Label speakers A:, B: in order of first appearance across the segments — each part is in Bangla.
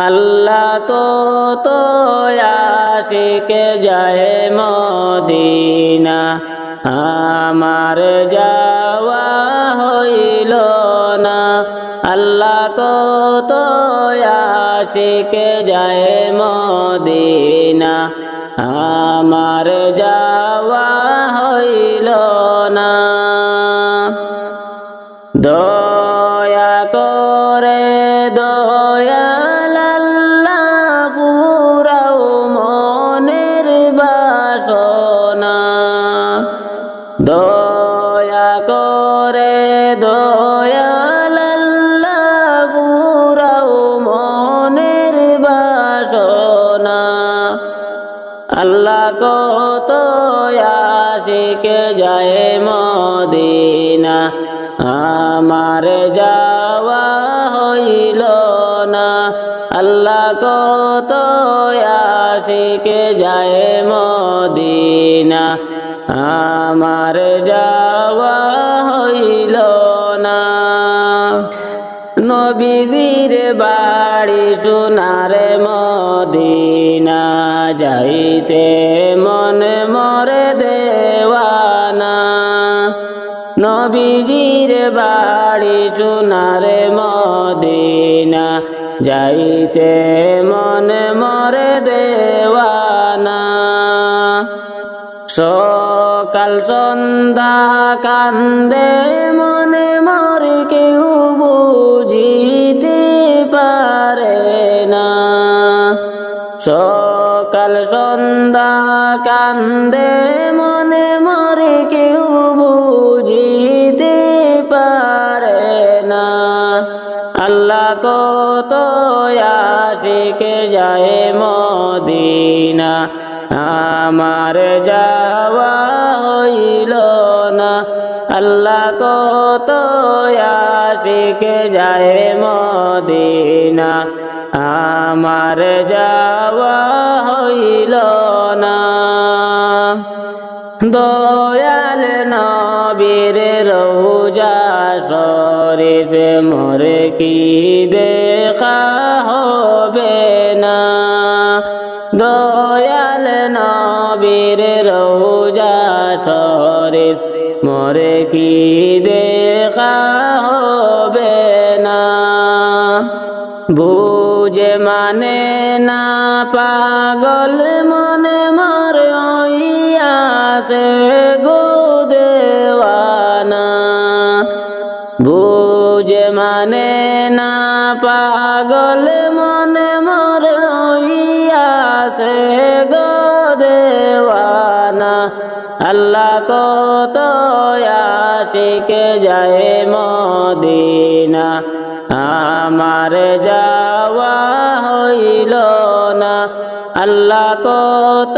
A: আল্লাহ কত আশিক যায় মদিনা, আমার যাওয়া হইল না। আল্লাহ কত আশিক যায় মদিনা, আমার যাওয়া হইল না। দয়া করে দয়াল আল্লাহ পুরাও মনের বাসনা, দয়া করে দয়াল আল্লাহ পুরাও মনের বাসনা। আল্লাহ কত আশিক যায় মদিনা, আমার যাওয়া হইল না। আল্লাহ কত আশিক যায় মদিনা, আমার যাওয়া হইল না। নবীজির বাড়ি সোনার মদিনা, যাইতে মন মরে দেওয়ানা। নবীজির বাড়ি সোনার মদিনা, যাইতে মন মরে দেওয়ানা। সকাল সন্ধ্যা কান্দে মনে মর, কেউ বুঝিতে পারে না। সকাল সন্ধ্যা কান্দে মনে মর, কেউ বুঝিতে পারে না। আল্লাহ কত আশিক যায় মদিনা, আমার যাওয়া হইল না। আল্লাহ কত আশিক যায় মদিনা, আমার যাওয়া হইল না। দয়াল নবীর রওজা শরীফ মোর কি দেখা হবে না। দয়াল নবীর রওজা শরীফ মোর কি দেখা হবে না। বুঝে মানে না পাগল মনে মর হইয়াছে গো দেওয়ানা। বুঝে মানে না পাগল মনে মর হইয়াছে গো দেওয়ানা। আল্লাহ কত আশিক যায় মদিনা, আমার যাওয়া হইল না। আল্লাহ কত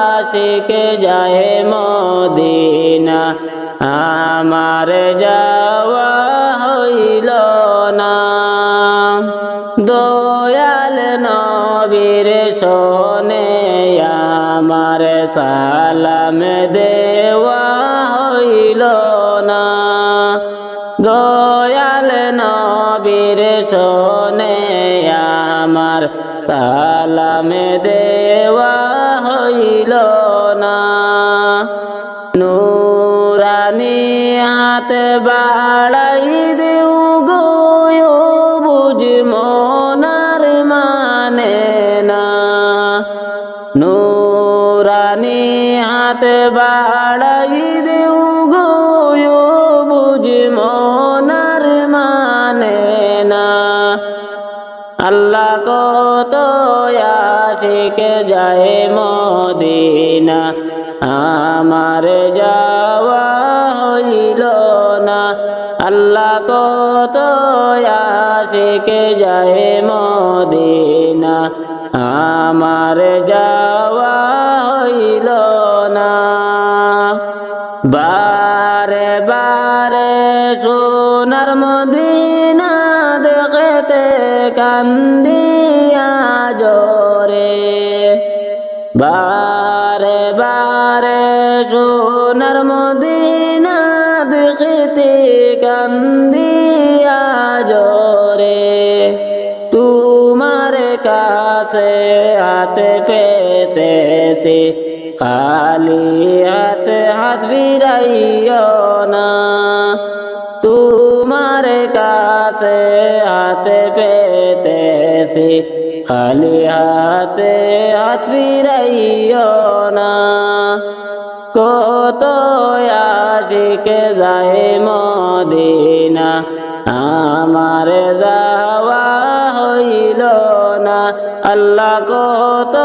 A: আশিক যায় মদিনা, আমার যাওয়া হইল না। দয়াল নবীর শোনে আমার সালাম দেওয়া হইল না। দয়াল নবীর শোনে আমার সালাম দেওয়া হইল না। নুরানি হাত বাড়াই দেউ গো, বুঝ মনার মানে না। নুরানি হাত বাড়াই দেউ গো, বুঝ মনার মানে না। আল্লাহ কত আশিক যায় মদিনা, আমার যাওয়া হইল না। আল্লাহ কত আশিক যায় মদিনা, আমার যাওয়া হইল না। বারে বারে সোনার মদিনা দেখতে কান্দিয়া জোরে। বারে বারে সোনার মদিনা দেখতে কান্দিয়া জোরে। তোমার কাছে হাতে পেতেছি খালি হাতে হাত ফিরাইও না তোমার কাছে হাতে পেতেছি খালি হাতে হাত ফিরাইও না কত আশিক যায় মদিনা আমার যাওয়া হইল না আল্লাহ কত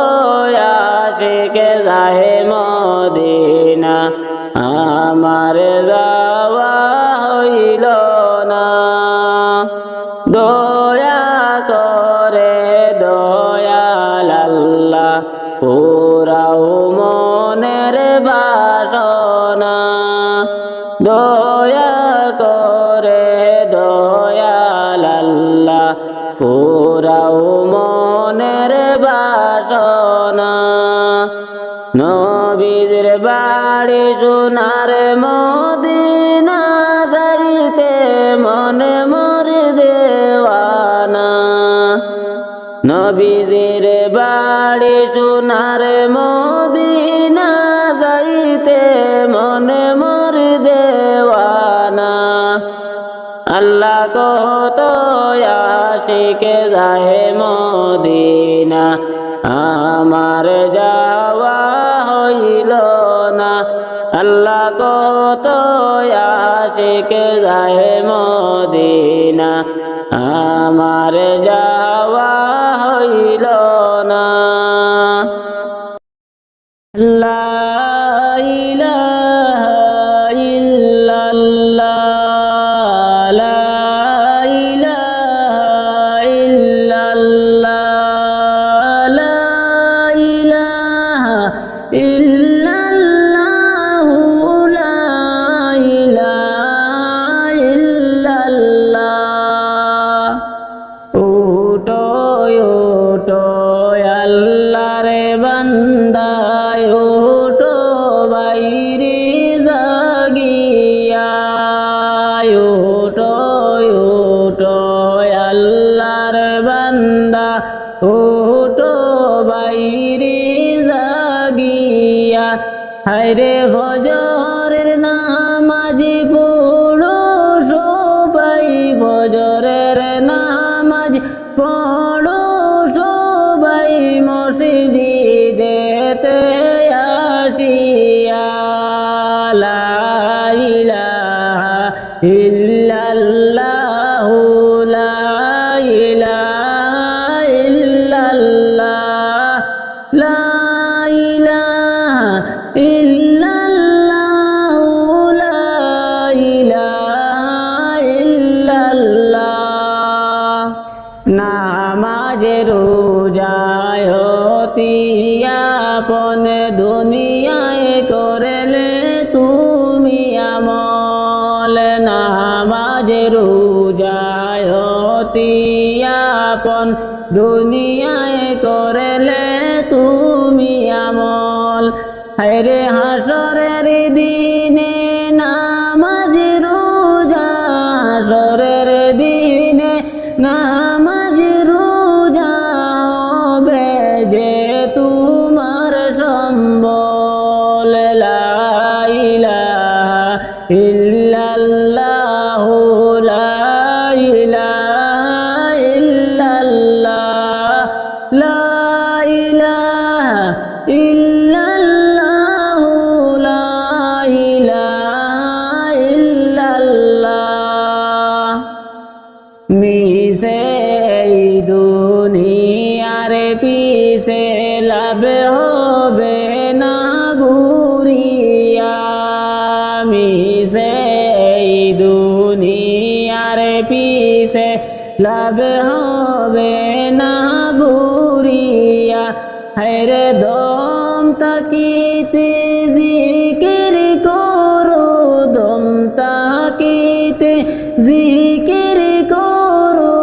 A: আশিক যায় মদিনা আমার যাওয়া হইল না দয়া করে দয়াল আল্লাহ পুরাও মনের বাসনা দয়া করে দয়াল আল্লাহ পুরাও মনের বাসনা নবীর বাড়ি সোনার মদিনা যাইতে মনে মোর দেওয়ানা নবীর বাড়ি সোনার মদিনা যাইতে মনে মোর দেওয়ানা আল্লাহ কত আশিক যায় মদিনা আমার যাওয়া হইল না আল্লাহ কত আশিক যায় মদিনা আমার যাওয়া হইল না লা ইলাহা ইল্লাল্লাহ লা ইলাহা ইল্লাল্লাহ লা ইলাহা ইল্লাল্লাহ লা ইলাহা ইল্লাল্লাহ ওটো ওটো আল্লাহর বান্দা ওটো বাইরে জাগিয়া ওটো ওটো আল্লাহর বান্দা ওটো বাইরে জাগিয়া হায়রে ফজরের নামাজি পড়ো সবাই ফজরের নামাজ পড়ো সবাই মসজিদেতে আসিয়া লা ইলাহা ইল্লাল্লাহ লা ইলাহা ইল্লাল্লাহ লা ইলাহা ইল্লাল্লাহ লা ইলাহা ইল্লাল্লাহ নামাজে রোজায় আপন দুনিয়ায় করলে তুমি আমল নামাজে রোজায় আপন দুনিয়ায় করলে তুমি আমল হায়রে হাসরের দিনে নামাজ রোজা হাসরের দিনে নামাজ রোজা হবে যে তোমার সম্বল লা ইলাহা ইল্লাল্লাহ লা ইলাহা ইল্লাল্লাহ লা ইলাহা ইল্লাল্লাহ লা ইলাহা ইল্লাল্লাহ মিশে দুনিয়ার পিছে লাভ হবে না ঘুরিয়া মিশে দুনিয়ার পিছে লাভ হবে না ঘুরিয়া হায়রে দম তাকিতে জিকির করো দম তাকিতে জিকির করো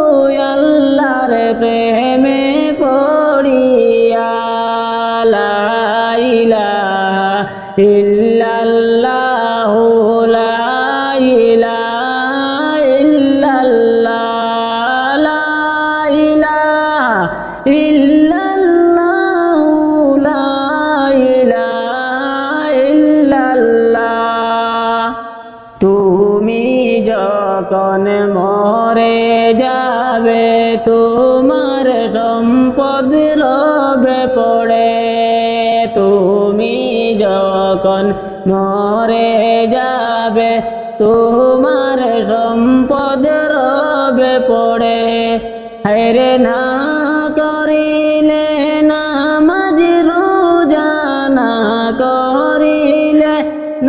A: আল্লাহর প্রেমে পড়িয়া লা ইলাহা ইল্লাল্লাহ লা ইলাহা ইল্লাল্লাহ লা ইলাহা ইল্লাল্লাহু লা ইলাহা ইল্লাল্লাহ। তুমি যখন মরে যাবে তোমার সম্পদ রবে পড়ে, তুমি যখন মরে যাবে তোমার সম্পদ রবে পড়ে। হায়রে না করিলে নামাজ রোজা, না করিলে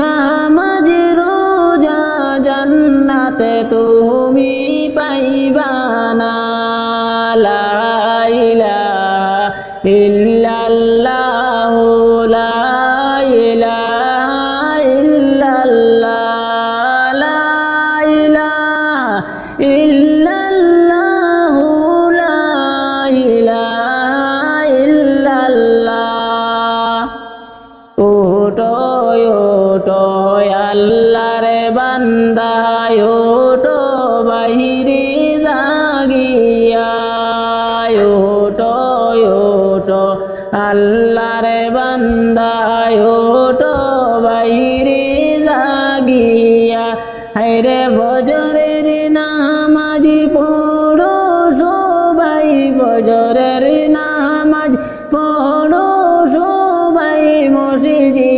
A: নামাজ রোজা, জান্নাতে তুমি পাইবা না। লা ইলাহা ইল্লাল্লাহু লা ইলাহা ইল্লাল্লাহ, লা ইলাহা ইল্লাল্লাহু লা ইলাহা ইল্লাল্লাহ। ওঠো ওঠো আল্লাহর বান্দা, ওঠো বাহিরে জাগিয়া, ওঠো ওঠো আল্লাহর বান্দা, ওঠো বাহিরে জাগিয়া। হায়রে ফজরের নামাজ পড়ো সবাই, ফজরের নামাজ পড়ো সবাই মসজিদে।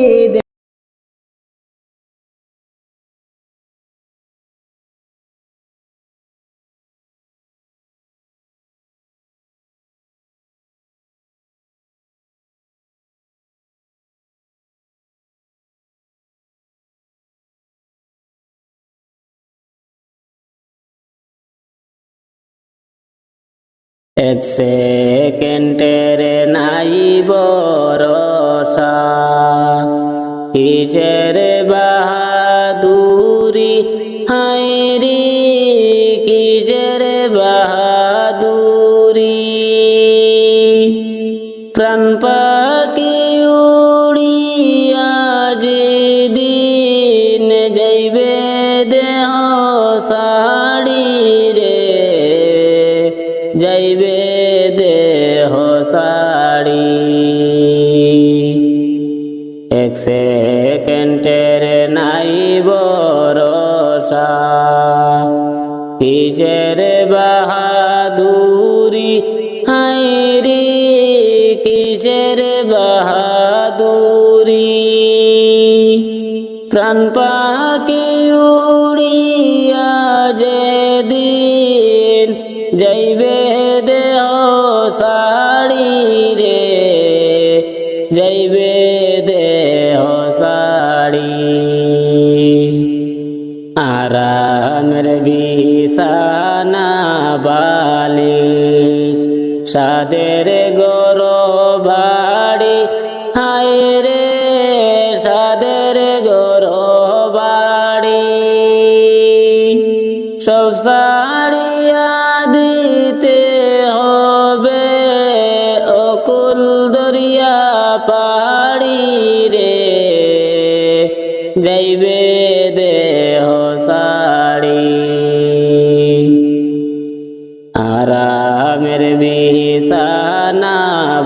A: এক সেকেন্ডের নাই ভরসা, কিসের বাহাদুরি হায়রে, কিসের বাহাদুরি। প্রাণ পাখি উড়িয়া যেদিন যাইবে দেহ সাড়ি রে, যাইবে দেহ সাড়ি। এক সেকেন্ডের নাই ভরসা, কিসের বাহাদুরি হায়রে, কিসের বাহাদুরি। প্রাণ পাখি উড়িয়া যেদিন যাইবে দেহ সাড়ি রে, যাইবে দেহ সাড়ি। আরামের বিছানা বালিশ, সাদের গরবাড়ি হায়রে, সাদের গরবাড়ি। সব সাড়িয়া দিতে হবে অকুল দরিয়া পাড়ি রে, যাইবে দেহ সাড়ি। আরামের বিছানা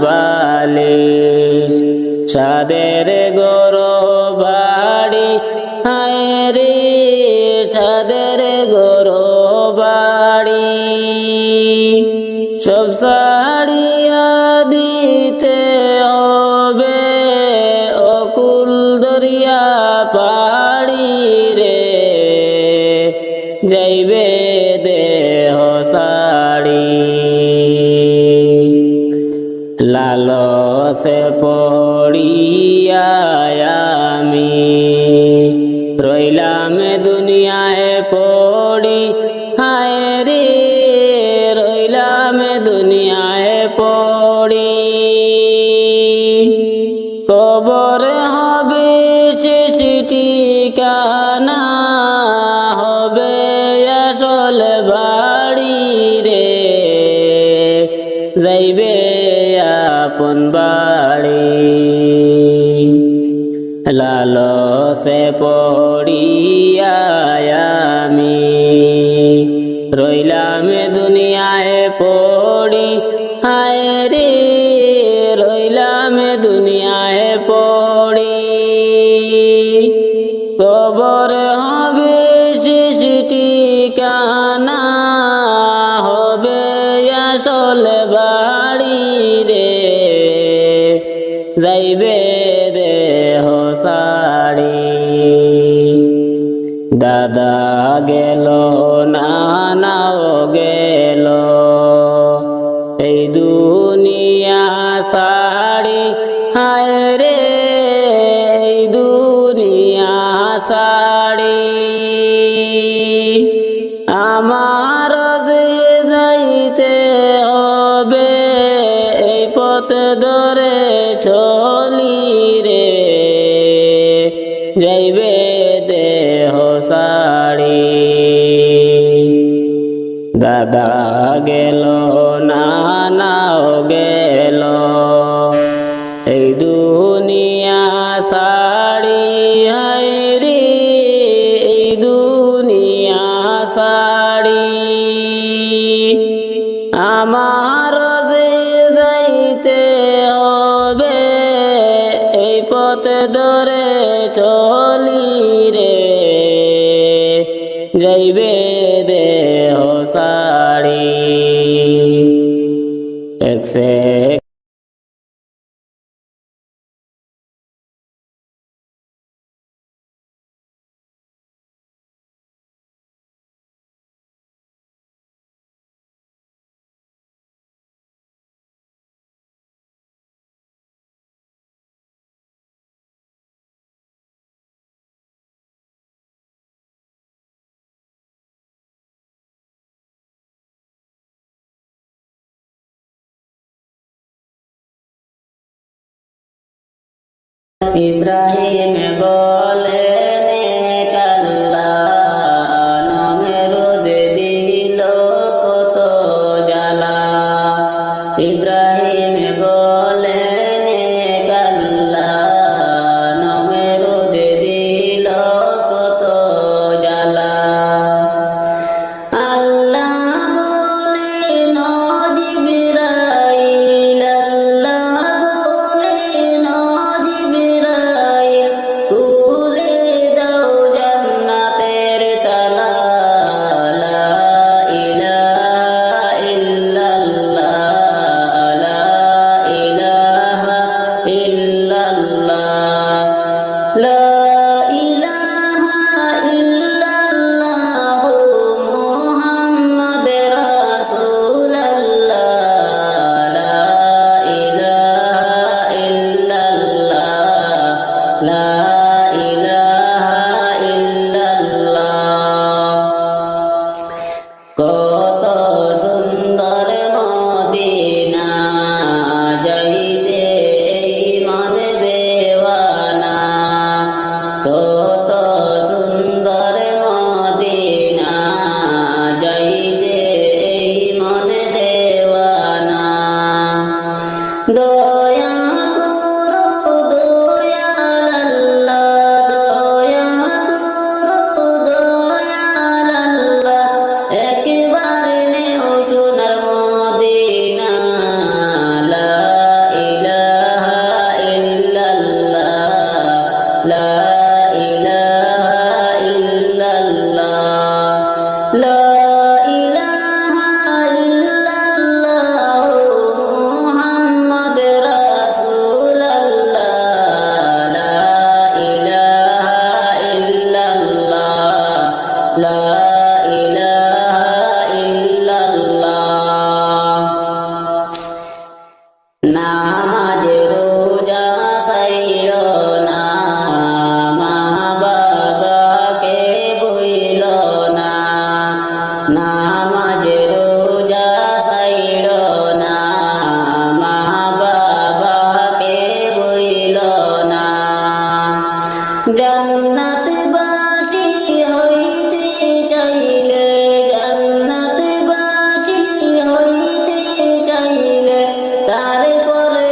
A: বালিশ, সাদের গরবাড়ি হায়রে, সাদের গরবাড়ি। সব সাড়িয়া দিতে হবে অকুল দরিয়া পাড়ি রে, যাইবে দেহ সাড়ি। লালসে পড়িয়া আমি রইলাম দুনিয়ায় পড়ি হায়রে, রইলাম দুনিয়ায় পড়ি। কবর হবে শেষ ঠিকানা, হবে আসল বাড়ি রে, যাইবে আপন বাড়ি। লালসে পড়িয়া আমি রইলাম দুনিয়ায় পড়ি হায় রে রইলাম দুনিয়ায় পড়ি কবর হবে শেষ ঠিকানা হবে আসল বাড়ি রে যাইবে দেহ সাড়ি দাদা গেল নানাও গেল এই দুনিয়া সাড়ি হায় রে এই দুনিয়া সাড়ি আমার যে যাইতে হবে এই পথ ধরে চলি রে যাইবে দেহ সাড়ি দাদা গেল নানাও গেল এই দুনিয়া সাড়ি হায় রে এই দুনিয়া সাড়ি আমার যে যাইতে হবে এই পথ ধরে চলি রে যাইবে দেহ সাড়ি একসে ইব্রাহিম বলেন আল্লাহ নমরুদ দিল কত জ্বালা ইব্রাহিম বলেন আল্লাহ নমরুদ দিল কত জ্বালা আল্লাহ বলেন জিবরাইল আল্লাহ বলেন জিবরাইল খুলে দাও জান্নাতের তালা লা ইলাহা ইল্লাল্লাহ লা ইলাহা ইল্লাল্লাহ লা ইলাহা ইল্লাল্লাহ মুহাম্মদ রাসূলুল্লাহ লা ইলাহা ইল্লাল্লাহ লা ইলাহা ইল্লাল্লাহ কত সুন্দর মদিনা যাইতে এই মন দেওয়ানা কত সুন্দর মদিনা যাইতে এই মন দেওয়ানা দয়া করো দয়াল আল্লাহ দয়া করো দয়াল আল্লাহ একবার নেও সোনার মদিনা লা ইলাহা ইল্লাল্লাহ লা ইলাহা ইল্লাল্লাহ লা ইলাহা ইল্লাল্লাহ মুহাম্মদ রাসূলুল্লাহ লা ইলাহা ইল্লাল্লাহ লা ইলাহা ইল্লাল্লাহ নামাজ রোজা সাইলো না মা বাবাকে বইলো না নামাজ রোজা সাইলো না মা বাবাকে বইলো না জান্নাতবাসী হইতে চাইলে জান্নাতবাসী হইতে চাইলে তারপরে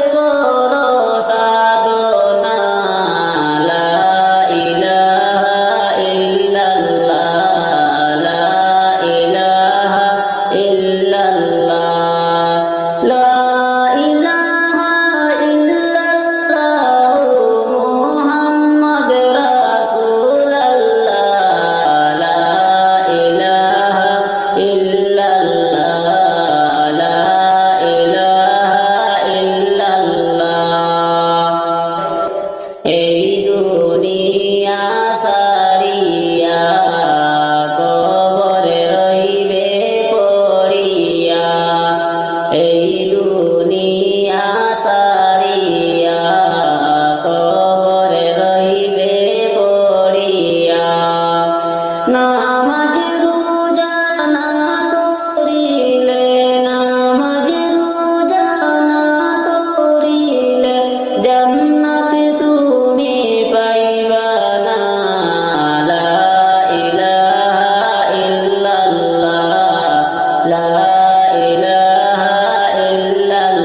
A: দুনিয়া সারিয়া কবরে রহিবে পড়িয়া নামাজ রোজা না করিলে নামাজ রোজা না করিলে জান্নাত তুমি পাইবা না লা ইলাহা ইল্লাল্লাহ লা ইলাহা ইল্লাল্লাহ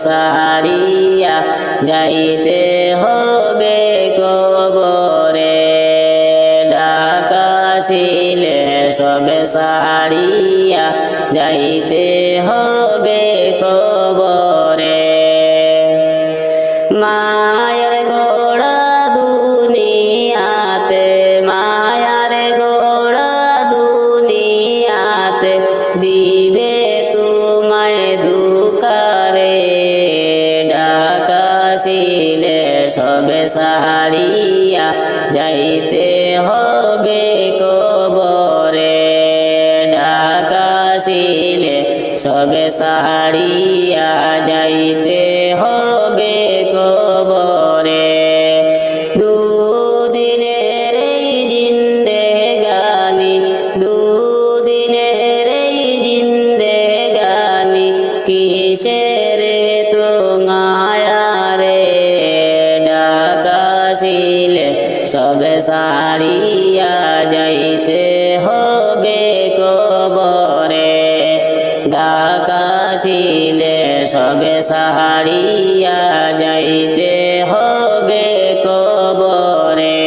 A: সারিয়া যাইতে হবে কবরে ঢাকা ছিলে সবে সারিয়া যাইতে হবে কবরে মায়ের গোড়া দুনিয়াতে মায়ার গোড়া দুনিয়াতে দিবে তোমায় দুকারে ঢাকা ছিলে সবে সারিয়া যাইতে হবে কবরে ঢাকা ছিলে সবে সারিয়া যাইতে হবে কবরে দুদিনের এই জিন্দেগানি দুদিনের এই জিন্দেগানি কিসের তো মায়ারে ঢাকা ছিলে সবে সারিয়া যাইতে হবে কবরে ঢাকা ছিলে সবে সারিয়া যাইতে হবে কবরে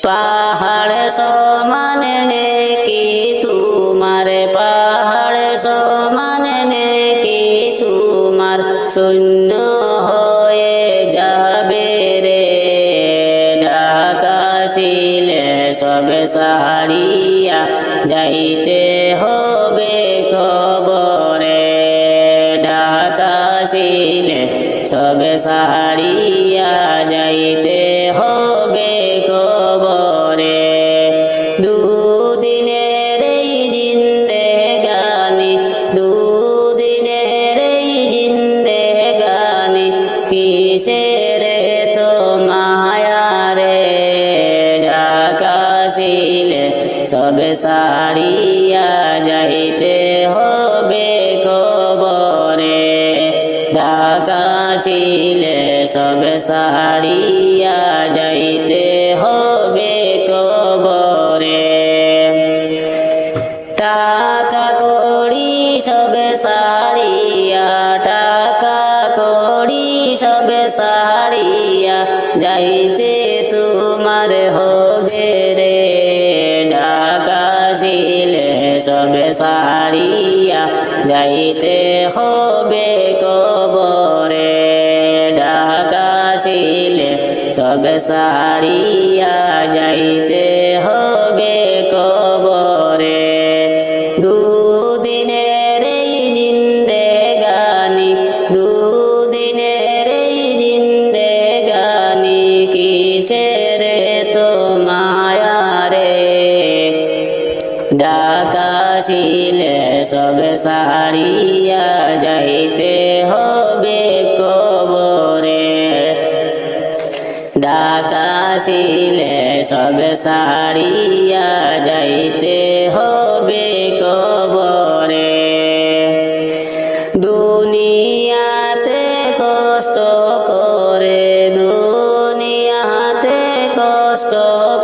A: পাহাড় সমান নেকি তোমার পাহাড় সমান নেকি তোমার শূন্য হয়ে যাবে রে ঢাকা ছিলে সবে সারিয়া যাইতে হবে কবরে ঢাকা ছিলে সবে সারিয়া যাইতে হবে কবরে দুদিনের এই জিন্দেগানি দুদিনের এই জিন্দেগানি কিসের তো মায়ারে ঢাকা ছিলে সবে সারিয়া যাইতে হবে কবরে ঢাকা ছিলে সবে সারিয়া যাইতে হবে কবরে টাকা কড়ি সবে সারিয়া টাকা কড়ি সবে সারিয়া যাইতে তোমার হবে রে ঢাকা ছিলে সবে সারিয়া যাইতে হবে কবরে ঢাকা ছিলে সবে সারিয়া যাইতে হবে কবরে দুদিনের এই জিন্দেগানি দুদিনের এই জিন্দেগানি কিসের তো মায়ারে ঢাকা ছিলে সবে সারিয়া যাইতে হবে কবরে ঢাকা ছিলে সবে সারিয়া যাইতে হবে কবরে দুনিয়াতে কষ্ট করে দুনিয়াতে কষ্ট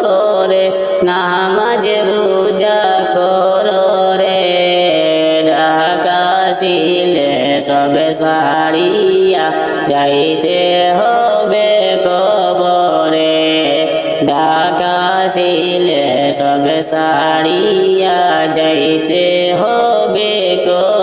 A: করে নামাজ রোজা করো রে ঢাকা ছিলে সবে সারিয়া যাইতে হবে কবরে ঢাকা ছিলে সবে সারিয়া যাইতে হবে কবরে